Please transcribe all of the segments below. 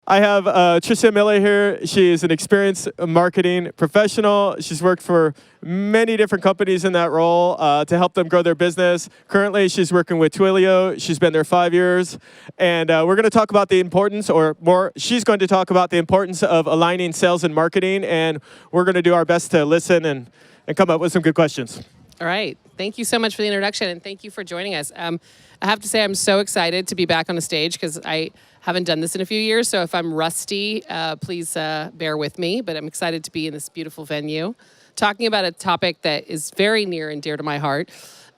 I have Tricia Miller here. She is an experienced marketing professional. She's worked for many different companies in that role to help them grow their business. Currently, she's working with Twilio. She's been there 5 years. And we're going to talk about the importance, or more, she's going to talk about the importance of aligning sales and marketing. And we're going to do our best to listen and come up with some good questions. All right. Thank you so much for the introduction, and thank you for joining us. I have to say I'm so excited to be back on a stage because I haven't done this in a few years, so if I'm rusty, please bear with me, but I'm excited to be in this beautiful venue talking about a topic that is very near and dear to my heart.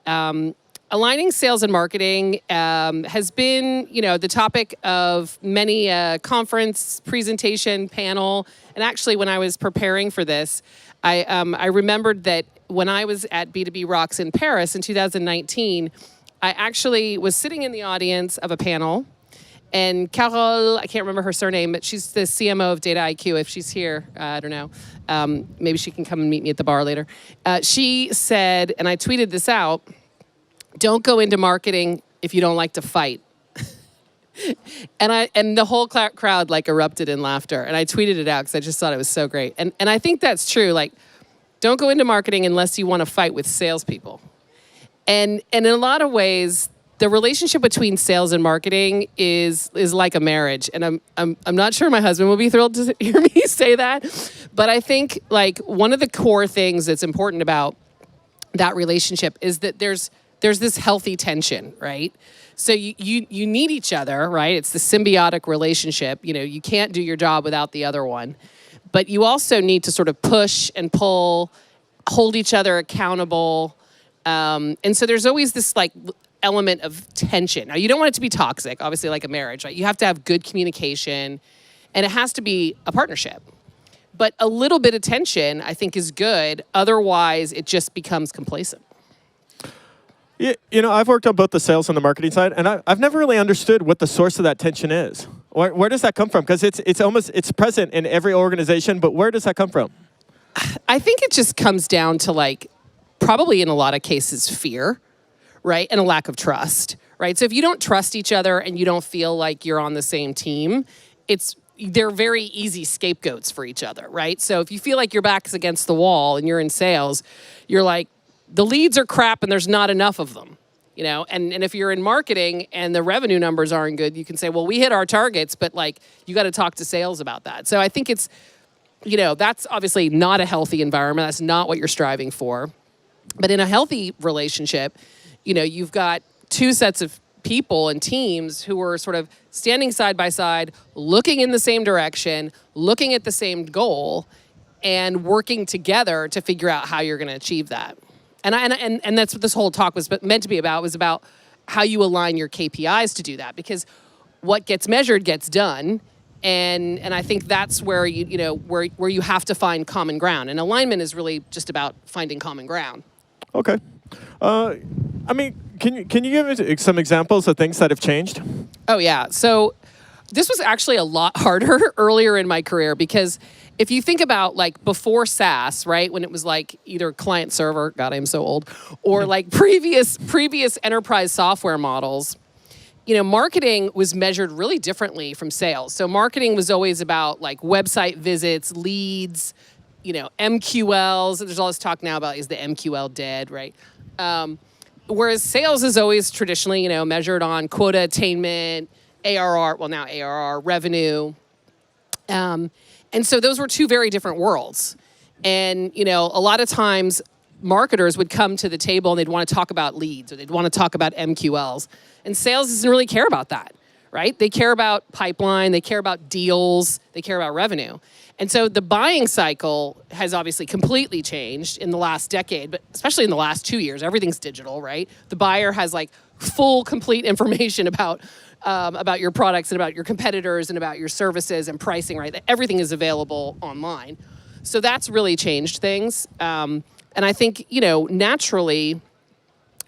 Aligning sales and marketing has been, the topic of many conference, presentation, panel, and actually when I was preparing for this, I remembered that when I was at B2B Rocks in Paris in 2019, I actually was sitting in the audience of a panel, and Carole, I can't remember her surname, but she's the CMO of Data IQ. If she's here, I don't know. Maybe she can come and meet me at the bar later. She said, and I tweeted this out, "Don't go into marketing if you don't like to fight." And the whole crowd erupted in laughter. And I tweeted it out because I just thought it was so great. And I think that's true. Don't go into marketing unless you want to fight with salespeople. And in a lot of ways, the relationship between sales and marketing is like a marriage. And I'm not sure my husband will be thrilled to hear me say that. But I think one of the core things that's important about that relationship is that there's this healthy tension, right? So you need each other, right? It's the symbiotic relationship. You can't do your job without the other one. But you also need to sort of push and pull, hold each other accountable. And so there's always this element of tension. Now, you don't want it to be toxic, obviously, like a marriage, right? You have to have good communication, and it has to be a partnership. But a little bit of tension, I think, is good. Otherwise, it just becomes complacent. Yeah, I've worked on both the sales and the marketing side, and I've never really understood what the source of that tension is. Where does that come from? Because it's present in every organization, but where does that come from? I think it just comes down to probably in a lot of cases, fear, right? And a lack of trust, right? So if you don't trust each other and you don't feel like you're on the same team, they're very easy scapegoats for each other, right? So if you feel like your back is against the wall and you're in sales, you're like, the leads are crap and there's not enough of them, And if you're in marketing and the revenue numbers aren't good, you can say, well, we hit our targets, but you got to talk to sales about that. So I think it's, that's obviously not a healthy environment. That's not what you're striving for. But in a healthy relationship, you've got two sets of people and teams who are sort of standing side by side, looking in the same direction, looking at the same goal, and working together to figure out how you're going to achieve that. And that's what this whole talk was meant to be about, was about how you align your KPIs to do that. Because what gets measured gets done. And I think that's where where you have to find common ground. And alignment is really just about finding common ground. Okay. Can you give us some examples of things that have changed? Oh, yeah. So this was actually a lot harder earlier in my career because if you think about before SaaS, right, when it was either client server, God, I'm so old, or previous enterprise software models, marketing was measured really differently from sales. So marketing was always about website visits, leads, MQLs. There's all this talk now about, is the MQL dead, right? Whereas sales is always traditionally, measured on quota attainment, ARR, well now ARR, revenue. And so those were two very different worlds. And, a lot of times marketers would come to the table and they'd want to talk about leads or they'd want to talk about MQLs. And sales doesn't really care about that, right? They care about pipeline, they care about deals, they care about revenue. And so the buying cycle has obviously completely changed in the last decade, but especially in the last 2 years, everything's digital, right? The buyer has full, complete information about your products and about your competitors and about your services and pricing, right? Everything is available online. So that's really changed things. And I think, naturally,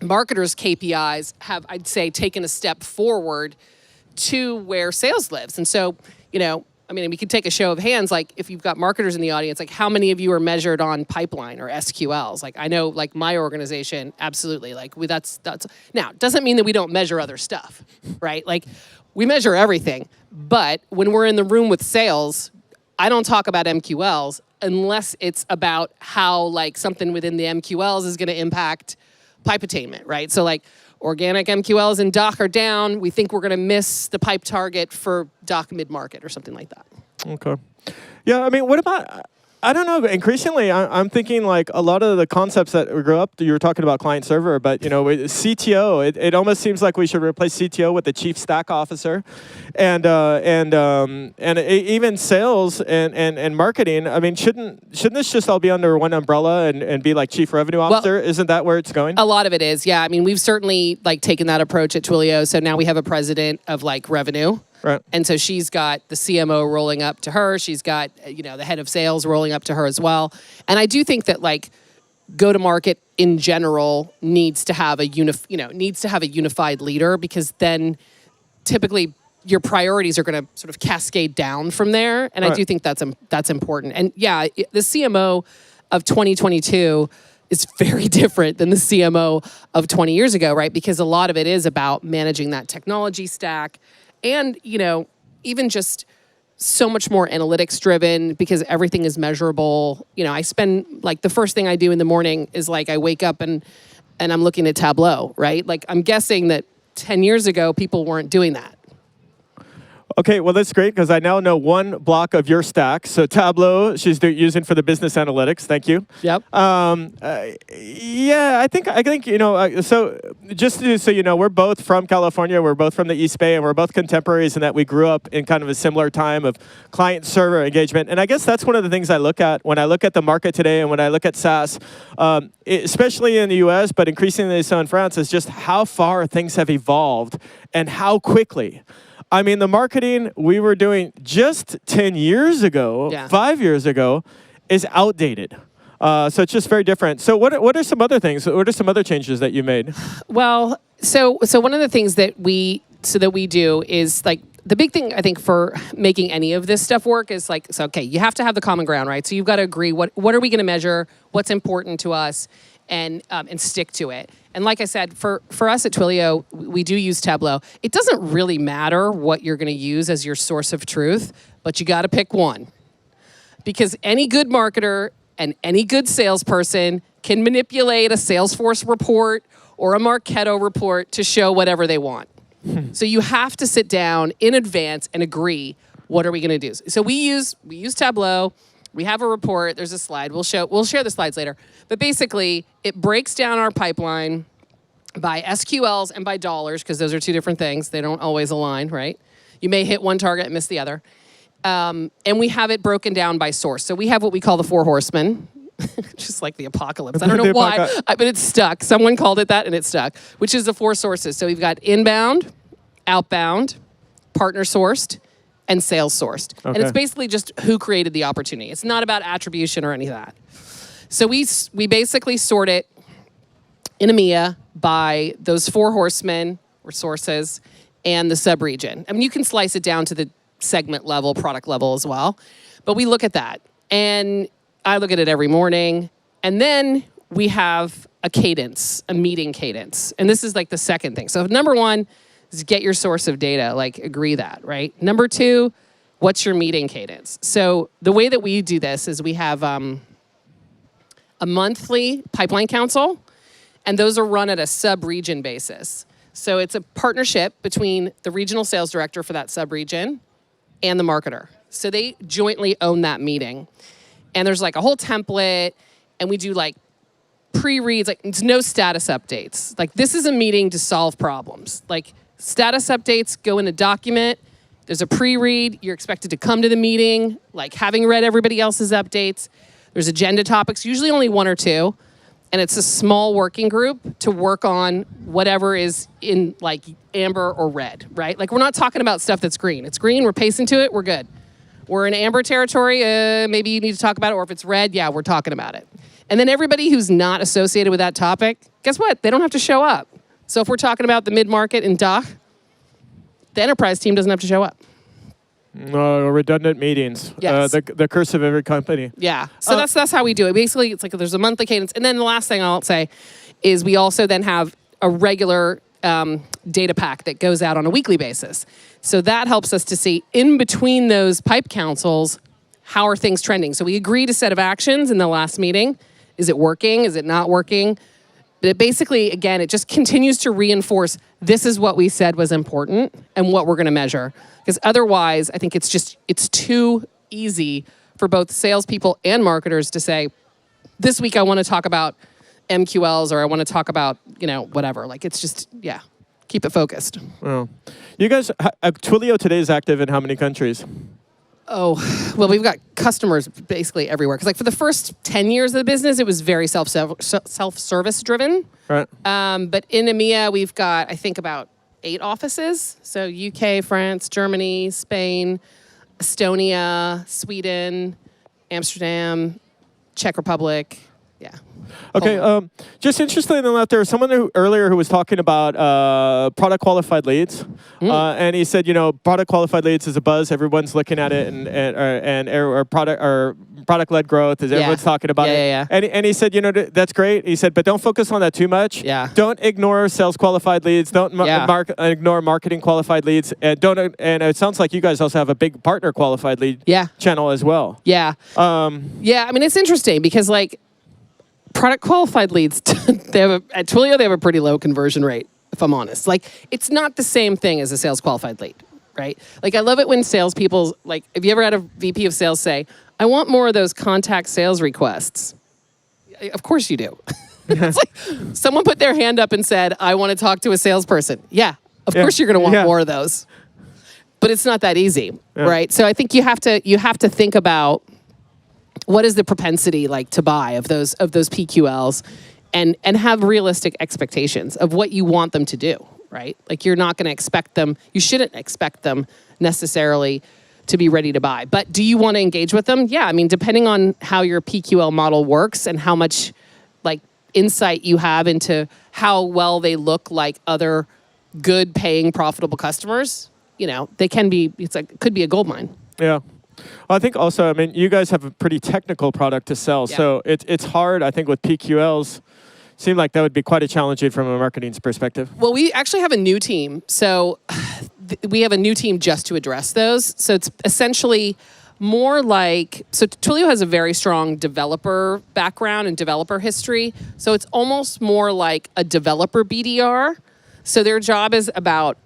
marketers' KPIs have, I'd say, taken a step forward to where sales lives. And so, we could take a show of hands, if you've got marketers in the audience, how many of you are measured on pipeline or SQLs? I know, my organization, absolutely. That's now, doesn't mean that we don't measure other stuff, right? we measure everything. But when we're in the room with sales, I don't talk about MQLs unless it's about how like something within the MQLs is going to impact pipe attainment, right? So like organic MQLs in DACH are down. We think we're going to miss the pipe target for DACH mid-market or something like that. Okay. Yeah, I mean, what about, I don't know, increasingly I'm thinking like a lot of the concepts that we grew up, you were talking about client server, but you know, CTO, it almost seems like we should replace CTO with the chief stack officer, and even sales and marketing. I mean, shouldn't this just all be under one umbrella and be like chief revenue officer? Well, isn't that where it's going? A lot of it is, yeah. I mean, we've certainly like taken that approach at Twilio. So now we have a president of like revenue. Right. And so she's got the CMO rolling up to her. She's got, you know, the head of sales rolling up to her as well. And I do think that like go-to-market in general needs to have a unified leader, because then typically your priorities are going to sort of cascade down from there. And I do think that's important. And yeah, the CMO of 2022 is very different than the CMO of 20 years ago, right? Because a lot of it is about managing that technology stack. And, you know, even just so much more analytics driven, because everything is measurable. You know, I spend like the first thing I do in the morning is like I wake up and I'm looking at Tableau, right? Like I'm guessing that 10 years ago, people weren't doing that. Okay, well, that's great, because I now know one block of your stack. So Tableau, she's using for the business analytics. Thank you. Yep. Yeah, I think you know. So just so you know, we're both from California. We're both from the East Bay, and we're both contemporaries in that we grew up in kind of a similar time of client-server engagement. And I guess that's one of the things I look at when I look at the market today, and when I look at SaaS, especially in the U.S., but increasingly so in France, is just how far things have evolved and how quickly. I mean, the marketing we were doing just 10 years ago, 5 years ago, is outdated. So it's just very different. So what are some other things? What are some other changes that you made? Well, so one of the things that we do is like the big thing I think for making any of this stuff work is like, so okay, you have to have the common ground, right? So you've got to agree what are we going to measure, what's important to us, and stick to it. And like I said, for us at Twilio, we do use Tableau. It doesn't really matter what you're going to use as your source of truth, but you got to pick one. Because any good marketer and any good salesperson can manipulate a Salesforce report or a Marketo report to show whatever they want. So you have to sit down in advance and agree, what are we going to do? So we use Tableau. We have a report. There's a slide. We'll share the slides later. But basically, it breaks down our pipeline by SQLs and by dollars, because those are two different things. They don't always align, right? You may hit one target and miss the other. And we have it broken down by source. So we have what we call the 4 horsemen, just like the apocalypse. I don't know why, but it's stuck. Someone called it that, and it stuck, which is the 4 sources. So we've got inbound, outbound, partner sourced, and sales sourced. Okay. And it's basically just who created the opportunity. It's not about attribution or any of that. So we basically sort it in EMEA by those 4 horsemen or sources and the sub-region. I mean, you can slice it down to the segment level, product level as well. But we look at that. And I look at it every morning. And then we have a cadence, a meeting cadence. And this is like the second thing. So number 1 is get your source of data, like agree that, right? Number 2, what's your meeting cadence? So the way that we do this is we have a monthly pipeline council, and those are run at a sub-region basis. So it's a partnership between the regional sales director for that sub-region and the marketer. So they jointly own that meeting. And there's like a whole template, and we do like pre-reads, like it's no status updates. Like this is a meeting to solve problems. Like status updates go in a document. There's a pre-read. You're expected to come to the meeting, like having read everybody else's updates. There's agenda topics, usually only 1 or 2. And it's a small working group to work on whatever is in like amber or red, right? Like we're not talking about stuff that's green. It's green, we're pacing to it, we're good. We're in amber territory, maybe you need to talk about it. Or if it's red, yeah, we're talking about it. And then everybody who's not associated with that topic, guess what? They don't have to show up. So if we're talking about the mid-market in DACH, the enterprise team doesn't have to show up. Redundant meetings. Yes. The curse of every company. Yeah. So that's how we do it. Basically, it's like there's a monthly cadence. And then the last thing I'll say is we also then have a regular data pack that goes out on a weekly basis. So that helps us to see in between those pipe councils, how are things trending? So we agreed a set of actions in the last meeting. Is it working? Is it not working? But it basically, again, it just continues to reinforce this is what we said was important and what we're going to measure. Because otherwise, I think it's too easy for both salespeople and marketers to say, this week I want to talk about MQLs or I want to talk about, whatever. Like it's just, keep it focused. Well, you guys, Twilio today is active in how many countries? Oh, well, we've got customers basically everywhere. Because for the first 10 years of the business, it was very self-service driven. Right. But in EMEA, we've got, I think, about 8 offices. So UK, France, Germany, Spain, Estonia, Sweden, Amsterdam, Czech Republic. Yeah. Okay. Just interesting in that there was someone earlier who was talking about product qualified leads, and he said, product qualified leads is a buzz. Everyone's looking at it, or product led growth is everyone's talking about it. Yeah. And he said, that's great. He said, but don't focus on that too much. Yeah. Don't ignore sales qualified leads. Don't ignore marketing qualified leads, and don't. And it sounds like you guys also have a big partner qualified lead channel as well. Yeah. I mean, it's interesting because product qualified leads, at Twilio, they have a pretty low conversion rate, if I'm honest. It's not the same thing as a sales qualified lead, right? I love it when salespeople, have you ever had a VP of sales say, I want more of those contact sales requests? Of course you do. It's like someone put their hand up and said, I want to talk to a salesperson. Yeah, of course you're going to want more of those. But it's not that easy, right? So I think you have to think about what is the propensity to buy of those PQLs and have realistic expectations of what you want them to do, right? You're not going to expect them, you shouldn't expect them necessarily to be ready to buy. But do you want to engage with them? Yeah, I mean, depending on how your PQL model works and how much insight you have into how well they look like other good paying profitable customers, they can be, could be a gold mine. Yeah. Well, I think also, you guys have a pretty technical product to sell, so it's hard, I think, with PQLs. Seemed like that would be quite a challenge from a marketing perspective. Well, we actually have a new team. So we have a new team just to address those. So it's essentially more so Twilio has a very strong developer background and developer history. So it's almost more like a developer BDR. So their job is about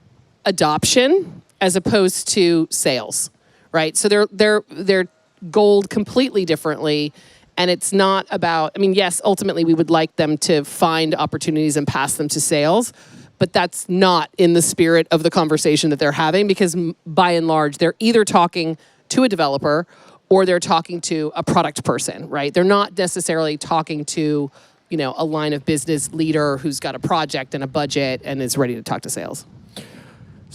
adoption as opposed to sales. Right, so they're goaled completely differently, and it's not about. Yes, ultimately we would like them to find opportunities and pass them to sales, but that's not in the spirit of the conversation that they're having because by and large they're either talking to a developer or they're talking to a product person. Right, they're not necessarily talking to a line of business leader who's got a project and a budget and is ready to talk to sales.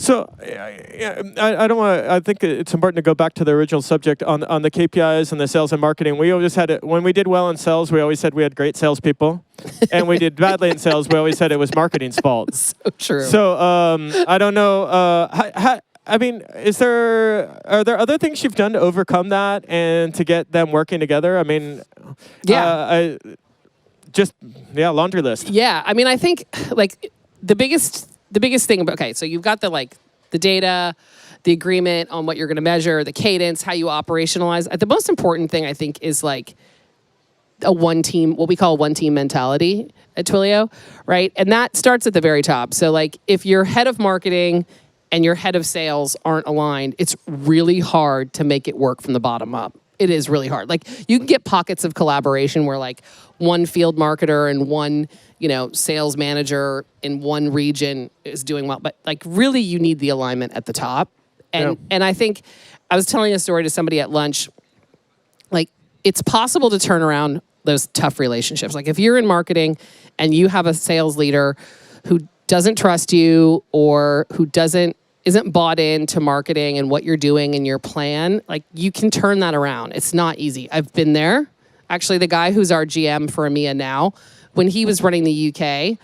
So, I don't want to. I think it's important to go back to the original subject on the KPIs and the sales and marketing. We always had it when we did well in sales. We always said we had great salespeople, and we did badly in sales. We always said it was marketing's fault. So true. So, I don't know. Are there other things you've done to overcome that and to get them working together? Laundry list. Yeah, I think the biggest thing about, so you've got the data, the agreement on what you're going to measure, the cadence, how you operationalize. The most important thing I think is a one team, what we call a one team mentality at Twilio, right? And that starts at the very top. So if your head of marketing and your head of sales aren't aligned, it's really hard to make it work from the bottom up. It is really hard. You can get pockets of collaboration where one field marketer and one sales manager in one region is doing well, but really you need the alignment at the top. And I think I was telling a story to somebody at lunch. It's possible to turn around those tough relationships. If you're in marketing and you have a sales leader who doesn't trust you or who isn't bought into marketing and what you're doing and your plan, you can turn that around. It's not easy. I've been there. Actually, the guy who's our GM for EMEA now, when he was running the UK,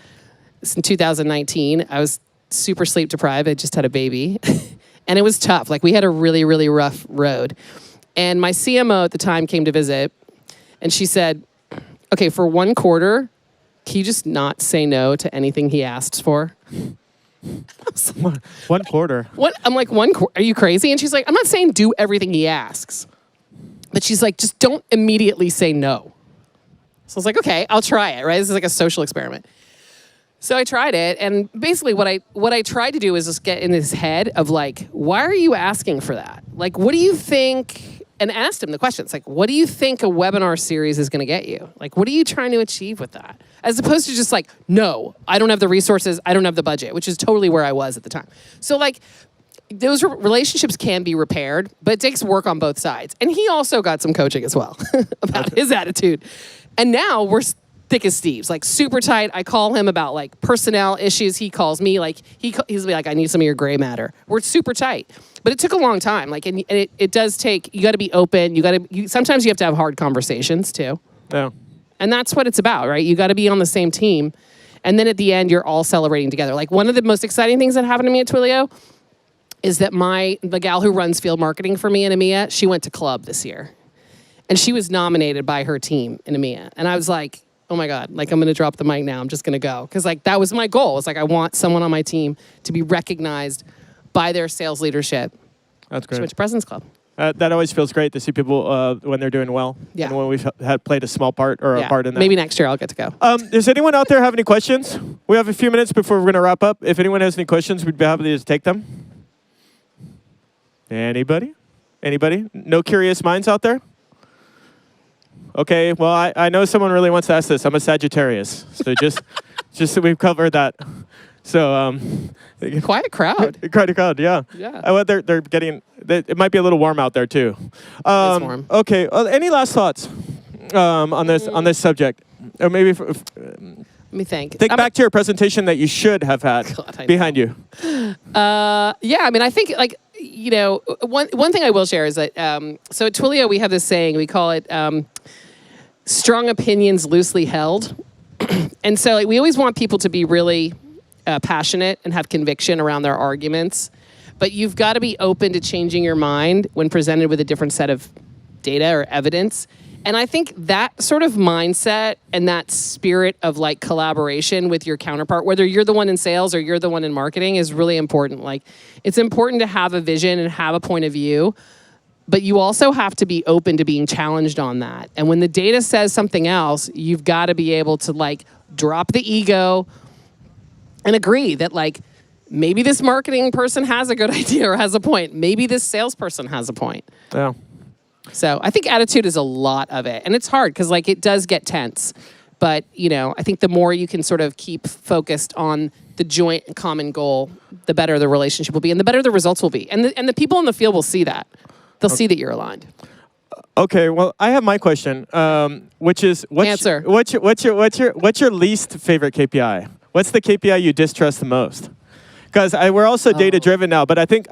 in 2019, I was super sleep deprived. I just had a baby. And it was tough. We had a really, really rough road. And my CMO at the time came to visit, and she said, okay, for one quarter, can you just not say no to anything he asks for? One quarter. What? I'm like, are you crazy? And she's like, I'm not saying do everything he asks. But she's like, just don't immediately say no. So I was like, okay, I'll try it, right? This is like a social experiment. So I tried it, and basically what I tried to do is just get in his head of like, why are you asking for that? Like, what do you think? And asked him the questions like, what do you think a webinar series is going to get you? Like, what are you trying to achieve with that? As opposed to just like, no, I don't have the resources, I don't have the budget, which is totally where I was at the time. So like, those relationships can be repaired, but it takes work on both sides. And he also got some coaching as well about his attitude. And now we're thick as thieves, like super tight. I call him about like personnel issues. He calls me like, he's like, I need some of your gray matter. We're super tight. But it took a long time. Like, and it does take, you got to be open. Sometimes you have to have hard conversations too. Yeah. And that's what it's about, right? You got to be on the same team. And then at the end, you're all celebrating together. Like one of the most exciting things that happened to me at Twilio is that the gal who runs field marketing for me in EMEA, she went to club this year. And she was nominated by her team in EMEA. And I was like, oh my God, like I'm going to drop the mic now. I'm just going to go. Because like that was my goal. It's like I want someone on my team to be recognized by their sales leadership. That's great. She went to President's Club. That always feels great to see people when they're doing well. Yeah. And when we've played a small part or a part in that. Maybe next year I'll get to go. Does anyone out there have any questions? We have a few minutes before we're going to wrap up. If anyone has any questions, we'd be happy to just take them. Anybody? Anybody? No curious minds out there? Okay, well, I know someone really wants to ask this. I'm a Sagittarius, so just so we've covered that. So, quiet crowd. Quiet crowd, yeah. Yeah. They're getting. It might be a little warm out there too. It's warm. Okay. Any last thoughts on this subject, or maybe? Let me think. Think back to your presentation that you should have had behind you. Yeah, I mean, I think like one thing I will share is that so at Twilio we have this saying, we call it strong opinions loosely held. And so like, we always want people to be really passionate and have conviction around their arguments, but you've got to be open to changing your mind when presented with a different set of data or evidence. And I think that sort of mindset and that spirit of like collaboration with your counterpart, whether you're the one in sales or you're the one in marketing, is really important. Like, it's important to have a vision and have a point of view, but you also have to be open to being challenged on that. And when the data says something else, you've got to be able to like drop the ego and agree that like, maybe this marketing person has a good idea or has a point. Maybe this salesperson has a point. Yeah. So I think attitude is a lot of it. And it's hard because like it does get tense. But, I think the more you can sort of keep focused on the joint and common goal, the better the relationship will be and the better the results will be. And the people in the field will see that. They'll see that you're aligned. Okay, well, I have my question, which is what's your least favorite KPI? What's the KPI you distrust the most? Because we're also data driven now, but I think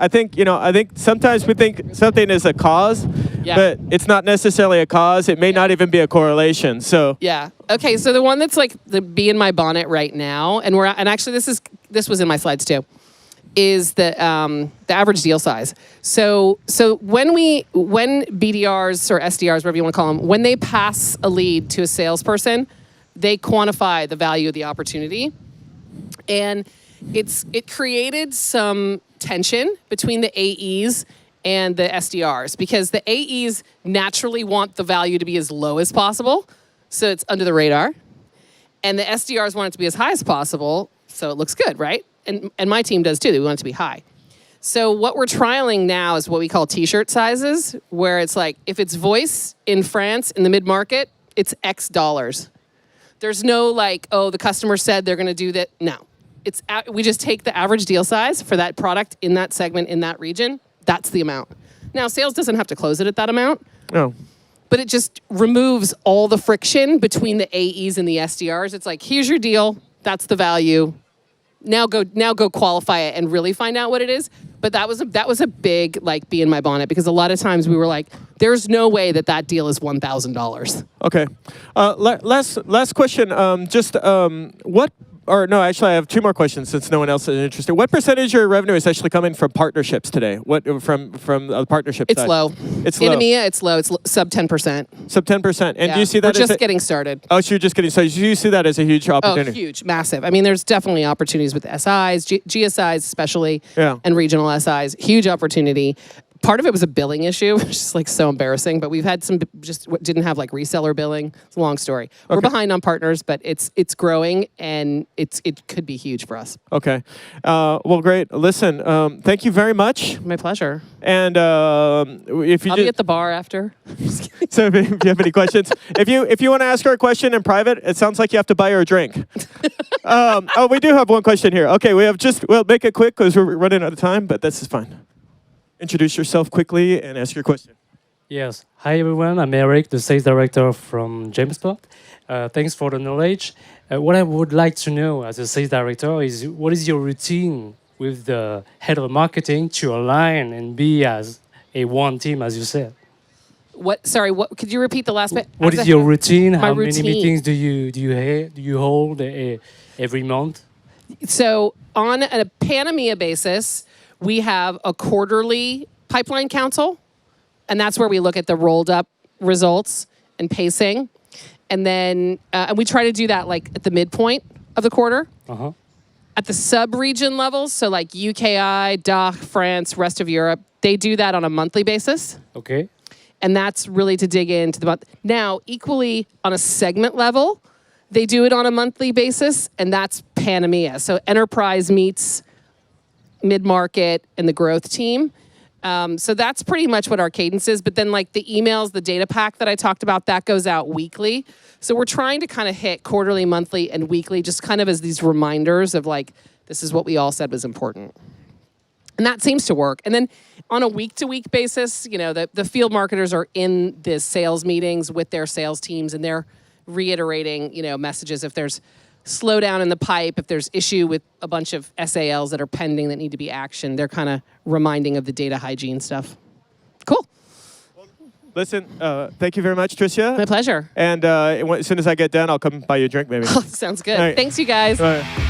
sometimes we think something is a cause, but it's not necessarily a cause. It may not even be a correlation. So yeah. Okay. So the one that's like the bee in my bonnet right now, and actually this was in my slides too, is the average deal size. So when BDRs or SDRs, whatever you want to call them, when they pass a lead to a salesperson, they quantify the value of the opportunity, and it created some tension between the AEs and the SDRs because the AEs naturally want the value to be as low as possible, so it's under the radar, and the SDRs want it to be as high as possible, so it looks good, right? And my team does too. We want it to be high. So what we're trialing now is what we call T-shirt sizes, where it's like if it's voice in France in the mid-market, it's X dollars. There's no like, oh, the customer said they're going to do that. No. We just take the average deal size for that product in that segment, in that region. That's the amount. Now, sales doesn't have to close it at that amount. No. But it just removes all the friction between the AEs and the SDRs. It's like, here's your deal. That's the value. Now go qualify it and really find out what it is. But that was a big like bee in my bonnet because a lot of times we were like, there's no way that deal is $1,000. Okay. Last question. What or no, actually, I have two more questions since no one else is interested. What percentage of your revenue is actually coming from partnerships today? What from the partnership It's side? low. It's In low. EMEA, it's low. It's sub 10%. Sub 10%. And do you see that We're as just getting started. Oh, so you're just getting. So you see that as a huge Oh, opportunity? huge, massive. I mean, there's definitely opportunities with SIs, GSIs especially, Yeah. and regional SIs. Huge opportunity. Part of it was a billing issue, which is like so embarrassing. But we've had some just didn't have like reseller billing. It's a long story. We're behind on partners, but it's growing and it could be huge for us. Okay. Well, great. Listen, thank you very much. My pleasure. And if you I'll be at the bar after. so if you have any questions, if you want to ask her a question in private, it sounds like you have to buy her a drink. Oh, we do have one question here. Okay, we'll make it quick because we're running out of time, but this is fine. Introduce yourself quickly and ask your question. Yes. Hi, everyone. I'm Eric, the sales director from Jamespot. Thanks for the knowledge. What I would like to know as a sales director is what is your routine with the head of marketing to align and be as a one team, as you said? What? Sorry. What? Could you repeat the last bit? What is your routine? How many routine. meetings do you hold every month? So on a Pan-EMEA basis, we have a quarterly pipeline council, and that's where we look at the rolled up results and pacing. And then and we try to do that like at the midpoint of the quarter. Uh-huh. At the sub-region levels, so like UKI, DACH, France, rest of Europe, they do that on a monthly basis. Okay. And that's really to dig into the month. Now, equally on a segment level, they do it on a monthly basis, and that's Pan-EMEA. So enterprise meets mid-market and the growth team. So that's pretty much what our cadence is. But then like the emails, the data pack that I talked about, that goes out weekly. So we're trying to kind of hit quarterly, monthly, and weekly, just kind of as these reminders of like, this is what we all said was important. And that seems to work. And then on a week-to-week basis, you know, the field marketers are in the sales meetings with their sales teams, and they're reiterating, you know, messages if there's slowdown in the pipe, if there's issue with a bunch of SALs that are pending that need to be actioned, they're kind of reminding of the data hygiene stuff. Cool. Listen, thank you very much, Tricia. My pleasure. And as soon as I get done, I'll come buy you a drink, maybe. Sounds good. All right. Thanks, you guys. All right.